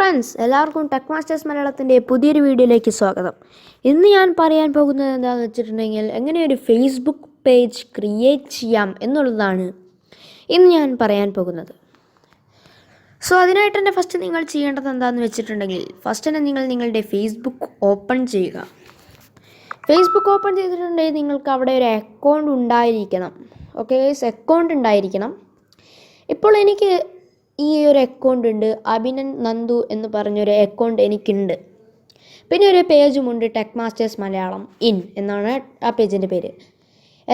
Friends, എല്ലാവർക്കും tech masters മലയാളത്തിൻ്റെ പുതിയൊരു വീഡിയോയിലേക്ക് സ്വാഗതം. ഇന്ന് ഞാൻ പറയാൻ പോകുന്നത് എന്താണെന്ന് വെച്ചിട്ടുണ്ടെങ്കിൽ എങ്ങനെ ഒരു ഫേസ്ബുക്ക് പേജ് ക്രിയേറ്റ് ചെയ്യാം എന്നുള്ളതാണ് ഇന്ന് ഞാൻ പറയാൻ പോകുന്നത്. സോ അതിനായിട്ട് തന്നെ ഫസ്റ്റ് നിങ്ങൾ ചെയ്യേണ്ടത് എന്താണെന്ന് വെച്ചിട്ടുണ്ടെങ്കിൽ ഫസ്റ്റ് തന്നെ നിങ്ങൾ നിങ്ങളുടെ ഫേസ്ബുക്ക് ഓപ്പൺ ചെയ്യുക. ഫേസ്ബുക്ക് ഓപ്പൺ ചെയ്തിട്ടുണ്ടെങ്കിൽ നിങ്ങൾക്ക് അവിടെ ഒരു അക്കൗണ്ട് ഉണ്ടായിരിക്കണം. ഓക്കെ, അക്കൗണ്ട് ഉണ്ടായിരിക്കണം. ഇപ്പോൾ എനിക്ക് ഈ ഒരു അക്കൗണ്ട് ഉണ്ട്, അഭിനൻ നന്ദു എന്ന് പറഞ്ഞൊരു അക്കൗണ്ട് എനിക്കുണ്ട്. പിന്നെ ഒരു പേജുമുണ്ട്, ടെക് മാസ്റ്റേഴ്സ് മലയാളം എന്നാണ് ആ പേജിൻ്റെ പേര്.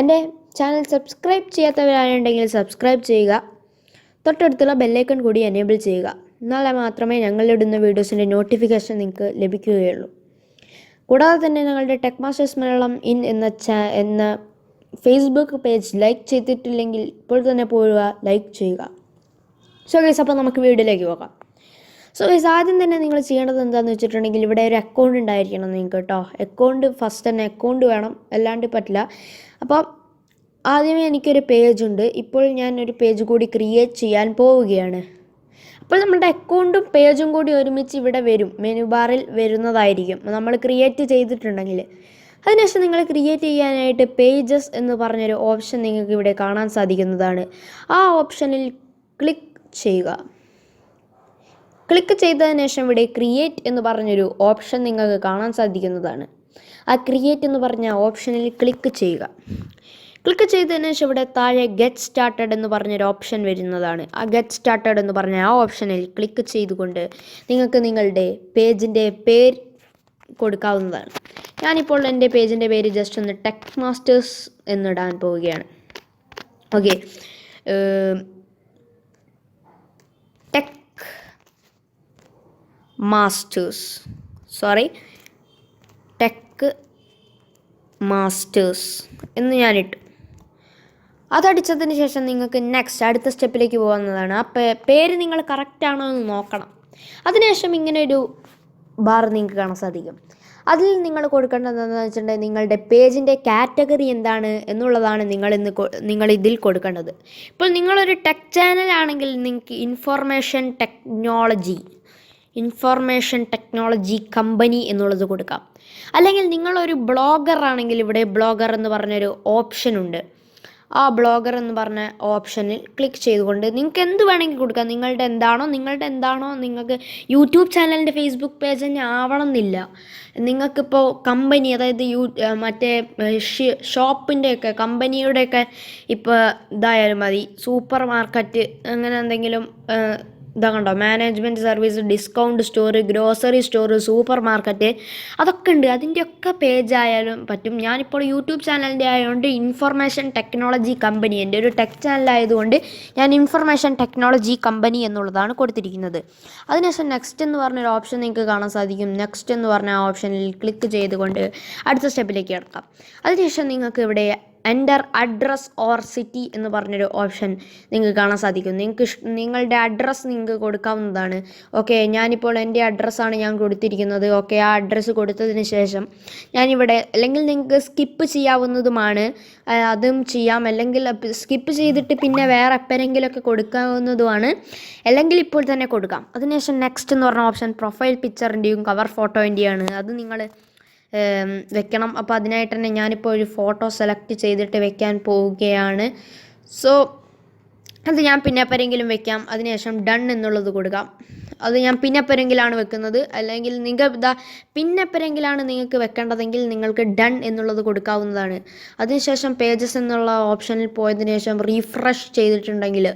എൻ്റെ ചാനൽ സബ്സ്ക്രൈബ് ചെയ്യാത്തവരാണെന്നുണ്ടെങ്കിൽ സബ്സ്ക്രൈബ് ചെയ്യുക, തൊട്ടടുത്തുള്ള ബെല്ലൈക്കൺ കൂടി എനേബിൾ ചെയ്യുക. എന്നാലേ മാത്രമേ ഞങ്ങളിടുന്ന വീഡിയോസിൻ്റെ നോട്ടിഫിക്കേഷൻ നിങ്ങൾക്ക് ലഭിക്കുകയുള്ളൂ. കൂടാതെ തന്നെ ഞങ്ങളുടെ ടെക് മാസ്റ്റേഴ്സ് മലയാളം എന്ന ഫേസ്ബുക്ക് പേജ് ലൈക്ക് ചെയ്തിട്ടില്ലെങ്കിൽ ഇപ്പോൾ തന്നെ പോവുക, ലൈക്ക് ചെയ്യുക. സോ ഗൈസ്, അപ്പോൾ നമുക്ക് വീഡിയോയിലേക്ക് പോകാം. സോ ഗൈസ്, ആദ്യം തന്നെ നിങ്ങൾ ചെയ്യേണ്ടത് എന്താണെന്ന് വെച്ചിട്ടുണ്ടെങ്കിൽ ഇവിടെ ഒരു അക്കൗണ്ട് ഉണ്ടായിരിക്കണം നിങ്ങൾക്ക് കേട്ടോ. അക്കൗണ്ട് ഫസ്റ്റ് തന്നെ അക്കൗണ്ട് വേണം, അല്ലാണ്ട് പറ്റില്ല. അപ്പോൾ ആദ്യമേ എനിക്കൊരു പേജുണ്ട്. ഇപ്പോൾ ഞാൻ ഒരു പേജ് കൂടി ക്രിയേറ്റ് ചെയ്യാൻ പോവുകയാണ്. അപ്പോൾ നമ്മുടെ അക്കൗണ്ടും പേജും കൂടി ഒരുമിച്ച് ഇവിടെ വരും, മെനു ബാറിൽ വരുന്നതായിരിക്കും നമ്മൾ ക്രിയേറ്റ് ചെയ്തിട്ടുണ്ടെങ്കിൽ. അതിനുശേഷം നിങ്ങൾ ക്രിയേറ്റ് ചെയ്യാനായിട്ട് പേജസ് എന്ന് പറഞ്ഞൊരു ഓപ്ഷൻ നിങ്ങൾക്ക് ഇവിടെ കാണാൻ സാധിക്കുന്നതാണ്. ആ ഓപ്ഷനിൽ ക്ലിക്ക് ചെയ്യുക. ക്ലിക്ക് ചെയ്തതിന് ശേഷം ഇവിടെ ക്രിയേറ്റ് എന്ന് പറഞ്ഞൊരു ഓപ്ഷൻ നിങ്ങൾക്ക് കാണാൻ സാധിക്കുന്നതാണ്. ആ ക്രിയേറ്റ് എന്ന് പറഞ്ഞ ഓപ്ഷനിൽ ക്ലിക്ക് ചെയ്യുക. ക്ലിക്ക് ചെയ്തതിന് ശേഷം ഇവിടെ താഴെ ഗെറ്റ് സ്റ്റാർട്ടഡ് എന്ന് പറഞ്ഞൊരു ഓപ്ഷൻ വരുന്നതാണ്. ആ ഗെറ്റ് സ്റ്റാർട്ടഡ് എന്ന് പറഞ്ഞ ആ ഓപ്ഷനിൽ ക്ലിക്ക് ചെയ്തുകൊണ്ട് നിങ്ങൾക്ക് നിങ്ങളുടെ പേജിൻ്റെ പേര് കൊടുക്കാവുന്നതാണ്. ഞാനിപ്പോൾ എൻ്റെ പേജിൻ്റെ പേര് ജസ്റ്റ് ഒന്ന് ടെക് മാസ്റ്റേഴ്സ് എന്നിടാൻ പോവുകയാണ്. ഓക്കെ, ടെക് മാസ്റ്റേഴ്സ് എന്ന് ഞാനിട്ടു. അതടിച്ചതിന് ശേഷം നിങ്ങൾക്ക് നെക്സ്റ്റ് അടുത്ത സ്റ്റെപ്പിലേക്ക് പോകുന്നതാണ്. ആ പേര് നിങ്ങൾ കറക്റ്റാണോ എന്ന് നോക്കണം. അതിനുശേഷം ഇങ്ങനെ ഒരു ബാർ നിങ്ങൾക്ക് കാണാൻ സാധിക്കും. അതിൽ നിങ്ങൾ കൊടുക്കേണ്ടത് എന്താണെന്ന് വെച്ചിട്ടുണ്ടെങ്കിൽ നിങ്ങളുടെ പേജിൻ്റെ കാറ്റഗറി എന്താണ് എന്നുള്ളതാണ് നിങ്ങൾ ഇതിൽ കൊടുക്കേണ്ടത്. ഇപ്പോൾ നിങ്ങളൊരു ടെക് ചാനലാണെങ്കിൽ നിങ്ങൾക്ക് ഇൻഫോർമേഷൻ ടെക്നോളജി കമ്പനി എന്നുള്ളത് കൊടുക്കാം. അല്ലെങ്കിൽ നിങ്ങളൊരു ബ്ലോഗർ ആണെങ്കിൽ ഇവിടെ ബ്ലോഗർ എന്ന് പറഞ്ഞൊരു ഓപ്ഷൻ ഉണ്ട്. ആ ബ്ലോഗർ എന്ന് പറഞ്ഞ ഓപ്ഷനിൽ ക്ലിക്ക് ചെയ്തുകൊണ്ട് നിങ്ങൾക്ക് എന്ത് വേണമെങ്കിൽ കൊടുക്കാം. നിങ്ങളുടെ എന്താണോ നിങ്ങൾക്ക് യൂട്യൂബ് ചാനലിൻ്റെ ഫേസ്ബുക്ക് പേജ് തന്നെ ആവണം എന്നില്ല. നിങ്ങൾക്കിപ്പോൾ കമ്പനി, അതായത് മറ്റേ ഷോപ്പിൻ്റെയൊക്കെ കമ്പനിയുടെയൊക്കെ ഇപ്പോൾ ഇതായാലും മതി. സൂപ്പർ മാർക്കറ്റ് അങ്ങനെ എന്തെങ്കിലും ഇതാ കണ്ടോ, management service, discount store, grocery store, super market, അതൊക്കെ ഉണ്ട്. അതിൻ്റെയൊക്കെ പേജായാലും പറ്റും. ഞാനിപ്പോൾ യൂട്യൂബ് ചാനലിൻ്റെ ആയതുകൊണ്ട് ഇൻഫർമേഷൻ ടെക്നോളജി കമ്പനി, എൻ്റെ ഒരു ടെക് ചാനലായതുകൊണ്ട് ഞാൻ ഇൻഫർമേഷൻ ടെക്നോളജി കമ്പനി എന്നുള്ളതാണ് കൊടുത്തിരിക്കുന്നത്. അതിനുശേഷം നെക്സ്റ്റ് എന്ന് പറഞ്ഞൊരു ഓപ്ഷൻ നിങ്ങൾക്ക് കാണാൻ സാധിക്കും. നെക്സ്റ്റ് എന്ന് പറഞ്ഞ ആ ഓപ്ഷനിൽ ക്ലിക്ക് ചെയ്തുകൊണ്ട് അടുത്ത സ്റ്റെപ്പിലേക്ക് കിടക്കാം. അതിനുശേഷം നിങ്ങൾക്ക് ഇവിടെ എൻ്റർ അഡ്രസ് ഓർ സിറ്റി എന്ന് പറഞ്ഞൊരു ഓപ്ഷൻ നിങ്ങൾക്ക് കാണാൻ സാധിക്കും. നിങ്ങളുടെ അഡ്രസ്സ് നിങ്ങൾക്ക് കൊടുക്കാവുന്നതാണ്. ഓക്കെ, ഞാനിപ്പോൾ എൻ്റെ അഡ്രസ്സാണ് ഞാൻ കൊടുത്തിരിക്കുന്നത്. ഓക്കെ, ആ അഡ്രസ്സ് കൊടുത്തതിന് ശേഷം ഞാനിവിടെ, അല്ലെങ്കിൽ നിങ്ങൾക്ക് സ്കിപ്പ് ചെയ്യാവുന്നതുമാണ്, അതും ചെയ്യാം. അല്ലെങ്കിൽ സ്കിപ്പ് ചെയ്തിട്ട് പിന്നെ വേറെ എപ്പോഴെങ്കിലുമൊക്കെ കൊടുക്കാവുന്നതുമാണ്, അല്ലെങ്കിൽ ഇപ്പോൾ തന്നെ കൊടുക്കാം. അതിനുശേഷം നെക്സ്റ്റ് എന്ന് പറഞ്ഞ ഓപ്ഷൻ പ്രൊഫൈൽ പിക്ചറിൻ്റെയും കവർ ഫോട്ടോൻ്റെയാണ്. അത് നിങ്ങൾ വെക്കണം. അപ്പോൾ അതിനായിട്ട് തന്നെ ഞാനിപ്പോൾ ഒരു ഫോട്ടോ സെലക്ട് ചെയ്തിട്ട് വെക്കാൻ പോവുകയാണ്. സോ അത് ഞാൻ പിന്നെ എപ്പോഴെങ്കിലും വെക്കാം. അതിനുശേഷം ഡൺ എന്നുള്ളത് കൊടുക്കാം. അത് ഞാൻ പിന്നെ എപ്പോഴെങ്കിലാണ് വെക്കുന്നത്, അല്ലെങ്കിൽ പിന്നെ എപ്പോഴെങ്കിലാണ് നിങ്ങൾക്ക് വെക്കേണ്ടതെങ്കിൽ നിങ്ങൾക്ക് ഡൺ എന്നുള്ളത് കൊടുക്കാവുന്നതാണ്. അതിനുശേഷം പേജസ് എന്നുള്ള ഓപ്ഷനിൽ പോയതിനു ശേഷം റീഫ്രഷ് ചെയ്തിട്ടുണ്ടെങ്കിൽ,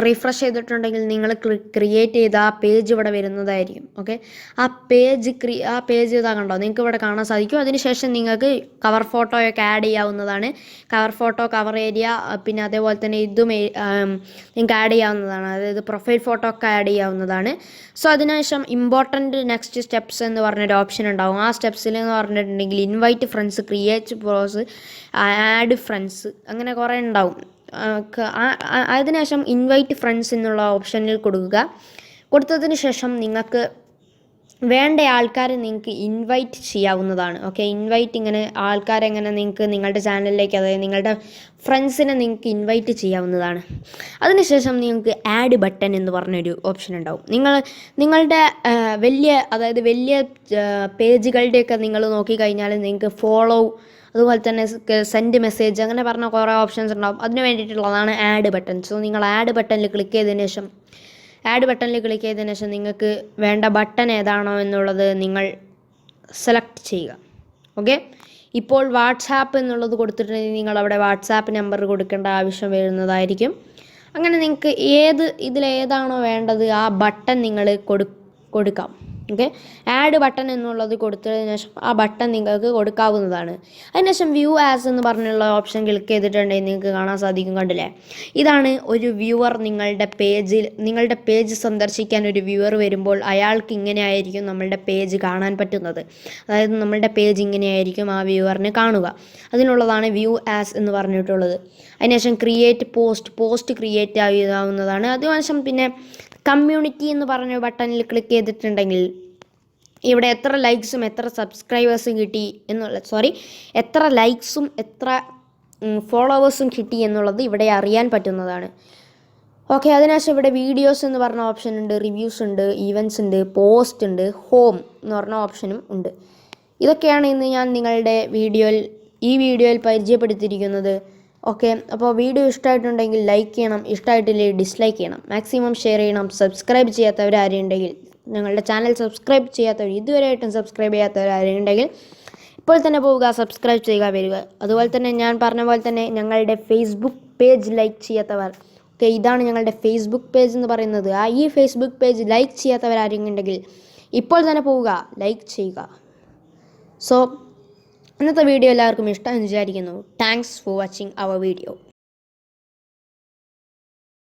റീഫ്രഷ് ചെയ്തിട്ടുണ്ടെങ്കിൽ നിങ്ങൾ ക്രിയേറ്റ് ചെയ്ത ആ പേജ് ഇവിടെ വരുന്നതായിരിക്കും. ഓക്കെ, ആ പേജ് ഇതാ കണ്ടോ, നിങ്ങൾക്ക് ഇവിടെ കാണാൻ സാധിക്കും. അതിനുശേഷം നിങ്ങൾക്ക് കവർ ഫോട്ടോയൊക്കെ ആഡ് ചെയ്യാവുന്നതാണ്. കവർ ഫോട്ടോ, കവർ ഏരിയ, പിന്നെ അതേപോലെ തന്നെ ഇതും നിങ്ങൾക്ക് ആഡ് ചെയ്യാവുന്നതാണ്. അതായത് പ്രൊഫൈൽ ഫോട്ടോ ഒക്കെ ആഡ് ചെയ്യാവുന്നതാണ്. സോ അതിനുശേഷം ഇമ്പോർട്ടൻറ്റ് നെക്സ്റ്റ് സ്റ്റെപ്സ് എന്ന് പറഞ്ഞൊരു ഓപ്ഷൻ ഉണ്ടാകും. ആ സ്റ്റെപ്സിൽ എന്ന് പറഞ്ഞിട്ടുണ്ടെങ്കിൽ invite friends, create post, add friends, അങ്ങനെ കുറേ ഉണ്ടാവും. അതിനുശേഷം ഇൻവൈറ്റ് ഫ്രണ്ട്സ് എന്നുള്ള ഓപ്ഷനിൽ കൊടുക്കുക. കൊടുത്തതിന് ശേഷം നിങ്ങൾക്ക് വേണ്ട ആൾക്കാരെ നിങ്ങൾക്ക് ഇൻവൈറ്റ് ചെയ്യാവുന്നതാണ്. ഓക്കെ, ഇൻവൈറ്റ് ഇങ്ങനെ ആൾക്കാരെ എങ്ങനെ നിങ്ങൾക്ക് നിങ്ങളുടെ ചാനലിലേക്ക്, അതായത് നിങ്ങളുടെ ഫ്രണ്ട്സിനെ നിങ്ങൾക്ക് ഇൻവൈറ്റ് ചെയ്യാവുന്നതാണ്. അതിനുശേഷം നിങ്ങൾക്ക് ആഡ് ബട്ടൺ എന്ന് പറഞ്ഞൊരു ഓപ്ഷൻ ഉണ്ടാവും. നിങ്ങളുടെ വലിയ പേജുകളുടെയൊക്കെ നിങ്ങൾ നോക്കിക്കഴിഞ്ഞാൽ നിങ്ങൾക്ക് ഫോളോ, അതുപോലെ തന്നെ സെൻഡ് മെസ്സേജ്, അങ്ങനെ പറഞ്ഞ കുറേ ഓപ്ഷൻസ് ഉണ്ടാവും. അതിന് വേണ്ടിയിട്ടുള്ളതാണ് ആഡ് ബട്ടൺ. സോ നിങ്ങൾ ആഡ് ബട്ടണിൽ ക്ലിക്ക് ചെയ്തതിന് ശേഷം നിങ്ങൾക്ക് വേണ്ട ബട്ടൺ ഏതാണോ എന്നുള്ളത് നിങ്ങൾ സെലക്ട് ചെയ്യുക. ഓക്കെ, ഇപ്പോൾ വാട്സാപ്പ് എന്നുള്ളത് കൊടുത്തിട്ടുണ്ടെങ്കിൽ നിങ്ങളവിടെ വാട്സാപ്പ് നമ്പർ കൊടുക്കേണ്ട ആവശ്യം വരുന്നതായിരിക്കും. അങ്ങനെ നിങ്ങൾക്ക് ഇതിലേതാണോ വേണ്ടത് ആ ബട്ടൺ നിങ്ങൾ കൊടുക്കാം. ഓക്കെ, ആഡ് ബട്ടൺ എന്നുള്ളത് കൊടുത്തതിന് ശേഷം ആ ബട്ടൺ നിങ്ങൾക്ക് കൊടുക്കാവുന്നതാണ്. അതിനുശേഷം വ്യൂ ആസ് എന്ന് പറഞ്ഞുള്ള ഓപ്ഷൻ ക്ലിക്ക് ചെയ്തിട്ടുണ്ടെങ്കിൽ നിങ്ങൾക്ക് കാണാൻ സാധിക്കും. കണ്ടില്ലേ, ഇതാണ് ഒരു വ്യൂവർ. നിങ്ങളുടെ പേജ് സന്ദർശിക്കാൻ ഒരു വ്യൂവർ വരുമ്പോൾ അയാൾക്ക് ഇങ്ങനെയായിരിക്കും നമ്മളുടെ പേജ് കാണാൻ പറ്റുന്നത്. അതായത് നമ്മളുടെ പേജ് ഇങ്ങനെയായിരിക്കും ആ വ്യൂവറിന് കാണുക. അതിനുള്ളതാണ് വ്യൂ ആസ് എന്ന് പറഞ്ഞിട്ടുള്ളത്. അതിനുശേഷം ക്രിയേറ്റ് പോസ്റ്റ് ക്രിയേറ്റ് ആവുന്നതാണ്. അതിനുശേഷം പിന്നെ കമ്മ്യൂണിറ്റി എന്ന് പറഞ്ഞ ബട്ടണിൽ ക്ലിക്ക് ചെയ്തിട്ടുണ്ടെങ്കിൽ ഇവിടെ എത്ര ലൈക്സും എത്ര സബ്സ്ക്രൈബേഴ്സും കിട്ടി എത്ര ലൈക്സും എത്ര ഫോളോവേഴ്സും കിട്ടി എന്നുള്ളത് ഇവിടെ അറിയാൻ പറ്റുന്നതാണ്. ഓക്കെ, അതിനുശേഷം ഇവിടെ വീഡിയോസ് എന്ന് പറഞ്ഞ ഓപ്ഷൻ ഉണ്ട്, റിവ്യൂസ് ഉണ്ട്, ഈവൻറ്റ്സ് ഉണ്ട്, പോസ്റ്റ് ഉണ്ട്, ഹോം എന്ന് പറഞ്ഞ ഓപ്ഷനും ഉണ്ട്. ഇതൊക്കെയാണ് ഇന്ന് ഞാൻ നിങ്ങളുടെ ഈ വീഡിയോയിൽ പരിചയപ്പെടുത്തിയിരിക്കുന്നത്. ഓക്കെ, അപ്പോൾ വീഡിയോ ഇഷ്ടമായിട്ടുണ്ടെങ്കിൽ ലൈക്ക് ചെയ്യണം, ഇഷ്ടമായിട്ടില്ലെങ്കിൽ ഡിസ്ലൈക്ക് ചെയ്യണം, മാക്സിമം ഷെയർ ചെയ്യണം. സബ്സ്ക്രൈബ് ചെയ്യാത്തവരാരുണ്ടെങ്കിൽ, ഞങ്ങളുടെ ചാനൽ സബ്സ്ക്രൈബ് ചെയ്യാത്തവർ, ഇതുവരെയായിട്ടും സബ്സ്ക്രൈബ് ചെയ്യാത്തവരാരുണ്ടെങ്കിൽ ഇപ്പോൾ തന്നെ പോവുക, സബ്സ്ക്രൈബ് ചെയ്യുക, വരിക. അതുപോലെ തന്നെ ഞാൻ പറഞ്ഞ പോലെ തന്നെ ഞങ്ങളുടെ ഫേസ്ബുക്ക് പേജ് ലൈക്ക് ചെയ്യാത്തവർ, ഓക്കെ, ഇതാണ് ഞങ്ങളുടെ ഫേസ്ബുക്ക് പേജ് എന്ന് പറയുന്നത്. ഈ ഫേസ്ബുക്ക് പേജ് ലൈക്ക് ചെയ്യാത്തവരാരുണ്ടെങ്കിൽ ഇപ്പോൾ തന്നെ പോവുക, ലൈക്ക് ചെയ്യുക. സോ ഇന്നത്തെ വീഡിയോ എല്ലാവർക്കും ഇഷ്ടമെന്ന് വിചാരിക്കുന്നു. Thanks for watching our video.